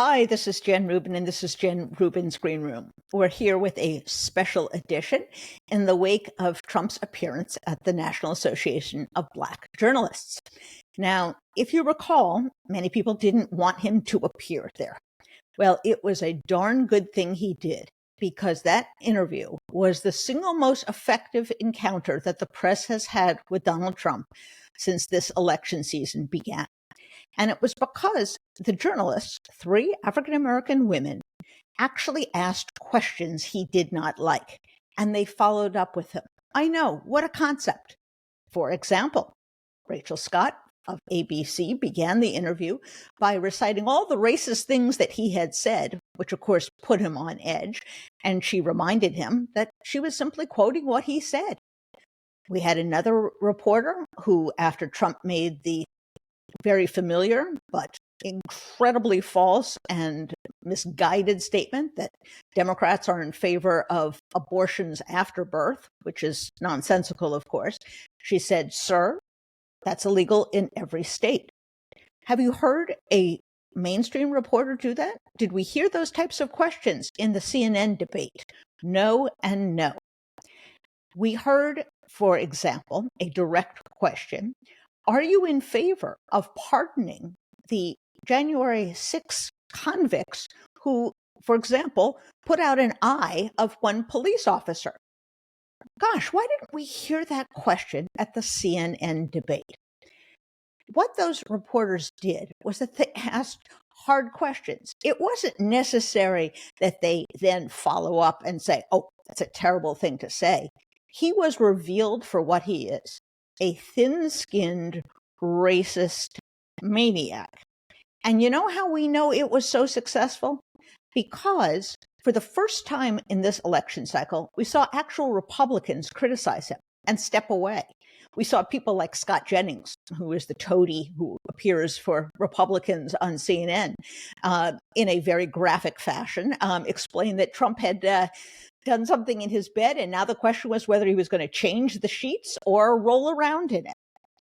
Hi, this is Jen Rubin, and this is Jen Rubin's Green Room. We're here with a special edition in the wake of Trump's appearance at the National Association of Black Journalists. Now, if you recall, many people didn't want him to appear there. Well, it was a darn good thing he did, because that interview was the single most effective encounter that the press has had with Donald Trump since this election season began. And it was because the journalists, three African-American women, actually asked questions he did not like, and they followed up with him. I know, what a concept. For example, Rachel Scott of ABC began the interview by reciting all the racist things that he had said, which of course put him on edge, and she reminded him that she was simply quoting what he said. We had another reporter who, after Trump made the very familiar but incredibly false and misguided statement that Democrats are in favor of abortions after birth, which is nonsensical, of course. She said, "Sir, that's illegal in every state." Have you heard a mainstream reporter do that? Did we hear those types of questions in the CNN debate? No and no. We heard, for example, a direct question: are you in favor of pardoning the January 6 convicts who, for example, put out an eye of one police officer? Gosh, why didn't we hear that question at the CNN debate? What those reporters did was that they asked hard questions. It wasn't necessary that they then follow up and say, "Oh, that's a terrible thing to say." He was revealed for what he is: a thin-skinned, racist maniac. And you know how we know it was so successful? Because for the first time in this election cycle, we saw actual Republicans criticize him and step away. We saw people like Scott Jennings, who is the toady who appears for Republicans on CNN, in a very graphic fashion, explain that Trump had done something in his bed, and now the question was whether he was going to change the sheets or roll around in it.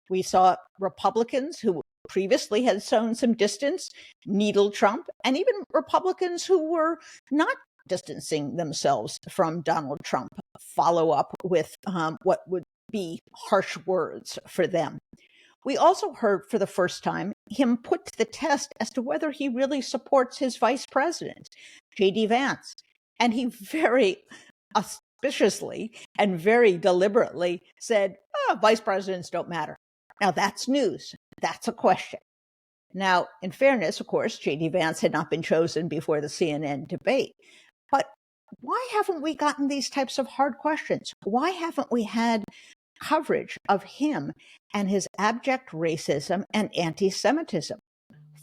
We saw Republicans who previously had shown some distance needle Trump, and even Republicans who were not distancing themselves from Donald Trump follow up with what would be harsh words for them. We also heard for the first time him put to the test as to whether he really supports his vice president, J.D. Vance. And he very auspiciously and very deliberately said, vice presidents don't matter. Now that's news. That's a question. Now, in fairness, of course, J.D. Vance had not been chosen before the CNN debate. But why haven't we gotten these types of hard questions? Why haven't we had coverage of him and his abject racism and anti-Semitism?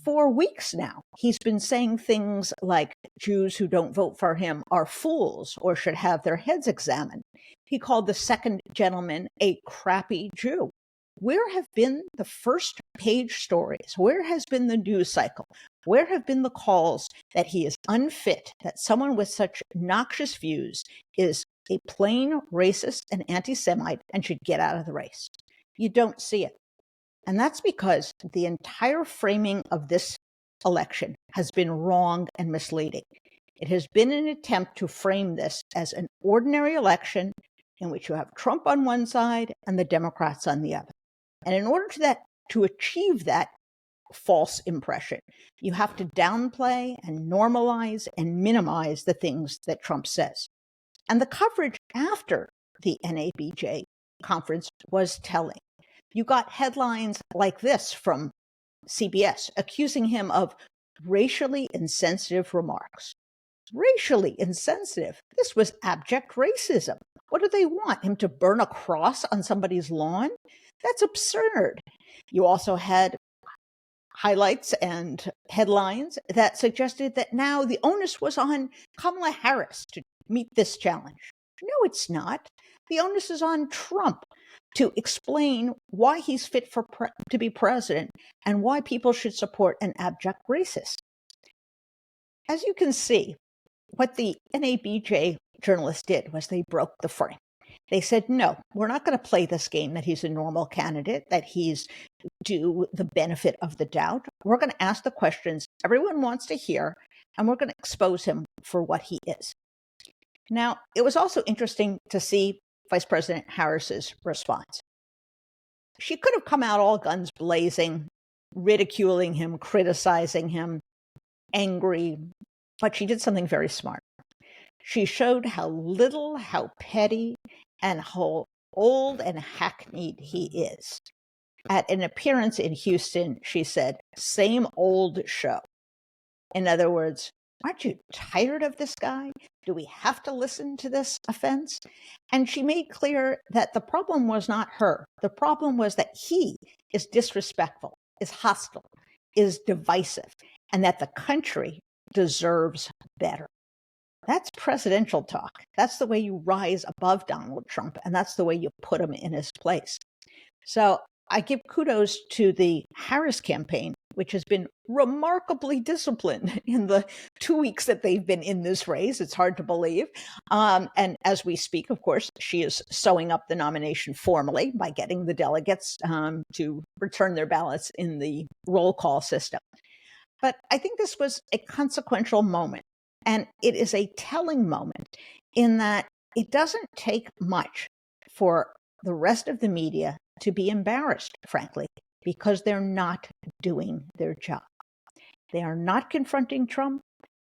For weeks now, he's been saying things like Jews who don't vote for him are fools or should have their heads examined. He called the second gentleman a crappy Jew. Where have been the first page stories? Where has been the news cycle? Where have been the calls that he is unfit, that someone with such noxious views is a plain racist and anti-Semite and should get out of the race? You don't see it. And that's because the entire framing of this election has been wrong and misleading. It has been an attempt to frame this as an ordinary election in which you have Trump on one side and the Democrats on the other. And in order to achieve that false impression, you have to downplay and normalize and minimize the things that Trump says. And the coverage after the NABJ conference was telling. You got headlines like this from CBS accusing him of racially insensitive remarks. Racially insensitive. This was abject racism. What do they want? Him to burn a cross on somebody's lawn? That's absurd. You also had highlights and headlines that suggested that now the onus was on Kamala Harris to meet this challenge. No, it's not. The onus is on Trump to explain why he's fit to be president and why people should support an abject racist. As you can see, what the NABJ journalists did was they broke the frame. They said, no, we're not going to play this game that he's a normal candidate, that he's due the benefit of the doubt. We're going to ask the questions everyone wants to hear, and we're going to expose him for what he is. Now, it was also interesting to see Vice President Harris's response. She could have come out all guns blazing, ridiculing him, criticizing him, angry, but she did something very smart. She showed how little, how petty, and how old and hackneyed he is. At an appearance in Houston, she said, "Same old show." In other words, aren't you tired of this guy? Do we have to listen to this offense? And she made clear that the problem was not her. The problem was that he is disrespectful, is hostile, is divisive, and that the country deserves better. That's presidential talk. That's the way you rise above Donald Trump, and that's the way you put him in his place. So I give kudos to the Harris campaign, which has been remarkably disciplined in the 2 weeks that they've been in this race. It's hard to believe. And as we speak, of course, she is sewing up the nomination formally by getting the delegates to return their ballots in the roll call system. But I think this was a consequential moment. And it is a telling moment in that it doesn't take much for the rest of the media to be embarrassed, frankly, because they're not doing their job. They are not confronting Trump.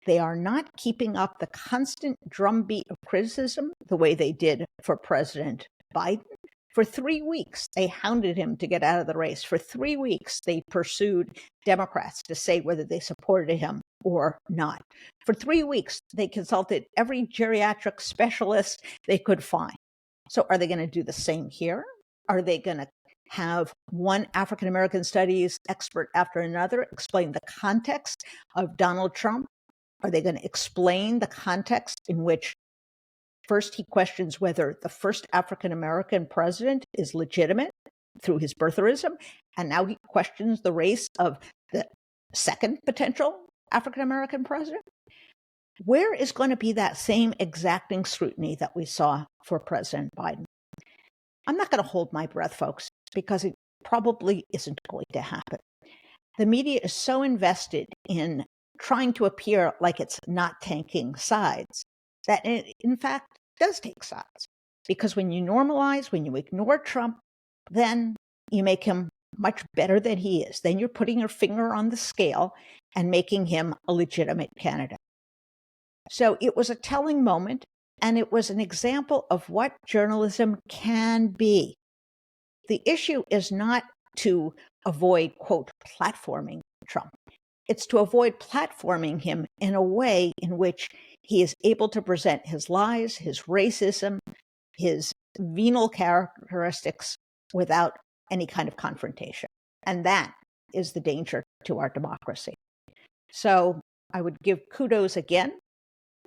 They are not keeping up the constant drumbeat of criticism the way they did for President Biden. For 3 weeks, they hounded him to get out of the race. For 3 weeks, they pursued Democrats to say whether they supported him or not. For 3 weeks, they consulted every geriatric specialist they could find. So are they going to do the same here? Are they going to have one African-American studies expert after another explain the context of Donald Trump? Are they going to explain the context in which first he questions whether the first African-American president is legitimate through his birtherism, and now he questions the race of the second potential African-American president? Where is going to be that same exacting scrutiny that we saw for President Biden? I'm not going to hold my breath, folks, because it probably isn't going to happen. The media is so invested in trying to appear like it's not taking sides that it, in fact, does take sides. Because when you normalize, when you ignore Trump, then you make him much better than he is. Then you're putting your finger on the scale and making him a legitimate candidate. So it was a telling moment, and it was an example of what journalism can be. The issue is not to avoid, quote, platforming Trump. It's to avoid platforming him in a way in which he is able to present his lies, his racism, his venal characteristics without any kind of confrontation. And that is the danger to our democracy. So I would give kudos again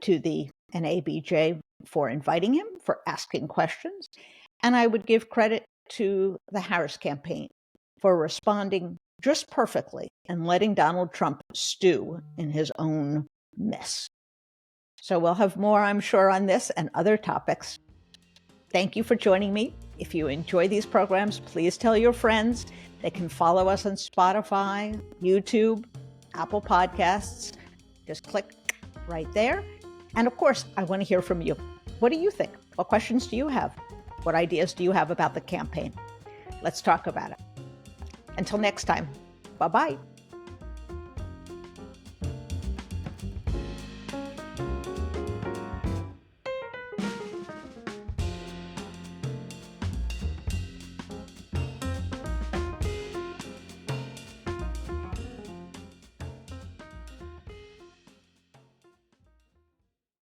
to the NABJ for inviting him, for asking questions. And I would give credit to the Harris campaign for responding just perfectly and letting Donald Trump stew in his own mess. So we'll have more, I'm sure, on this and other topics. Thank you for joining me. If you enjoy these programs, please tell your friends. They can follow us on Spotify, YouTube, Apple Podcasts. Just click right there. And of course, I want to hear from you. What do you think? What questions do you have? What ideas do you have about the campaign? Let's talk about it. Until next time, bye-bye.